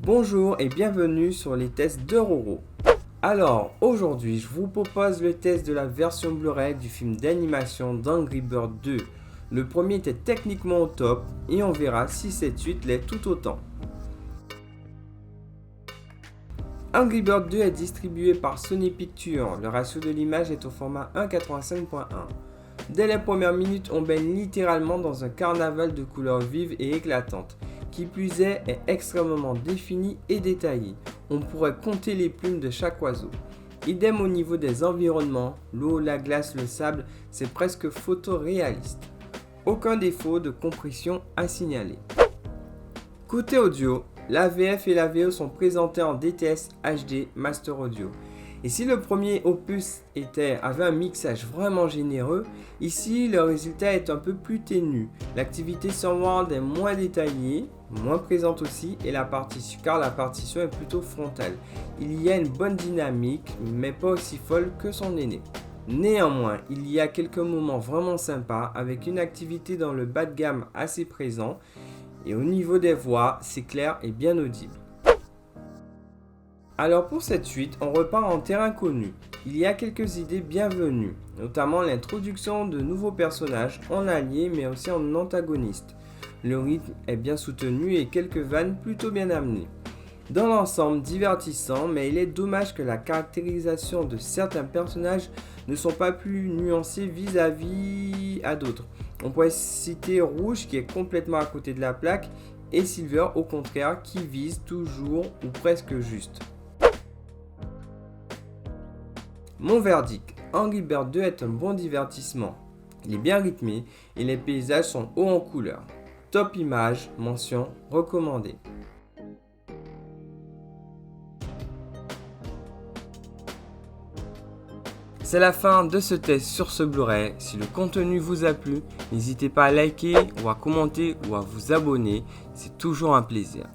Bonjour et bienvenue sur les tests de Roro. Alors aujourd'hui je vous propose le test de la version Blu-ray du film d'animation d'Angry Birds 2. Le premier était techniquement au top et on verra si cette suite l'est tout autant. Angry Birds 2 est distribué par Sony Pictures, le ratio de l'image est au format 1.85.1. Dès les premières minutes, on baigne littéralement dans un carnaval de couleurs vives et éclatantes. Qui plus est extrêmement défini et détaillé. On pourrait compter les plumes de chaque oiseau. Idem au niveau des environnements, l'eau, la glace, le sable, c'est presque photoréaliste. Aucun défaut de compression à signaler. Côté audio, la VF et la VO sont présentés en DTS HD Master Audio. Et si le premier opus avait un mixage vraiment généreux, ici le résultat est un peu plus ténu. L'activité sonore est moins détaillée, moins présente aussi, car la partition est plutôt frontale. Il y a une bonne dynamique, mais pas aussi folle que son aîné. Néanmoins, il y a quelques moments vraiment sympas, avec une activité dans le bas de gamme assez présent, et au niveau des voix, c'est clair et bien audible. Alors pour cette suite, on repart en terrain connu. Il y a quelques idées bienvenues, notamment l'introduction de nouveaux personnages en alliés mais aussi en antagonistes. Le rythme est bien soutenu et quelques vannes plutôt bien amenées. Dans l'ensemble, divertissant, mais il est dommage que la caractérisation de certains personnages ne sont pas plus nuancées vis-à-vis à d'autres. On pourrait citer Rouge qui est complètement à côté de la plaque et Silver au contraire qui vise toujours ou presque juste. Mon verdict, Angry Birds 2 est un bon divertissement. Il est bien rythmé et les paysages sont hauts en couleurs. Top image, mention recommandée. C'est la fin de ce test sur ce Blu-ray. Si le contenu vous a plu, n'hésitez pas à liker ou à commenter ou à vous abonner. C'est toujours un plaisir.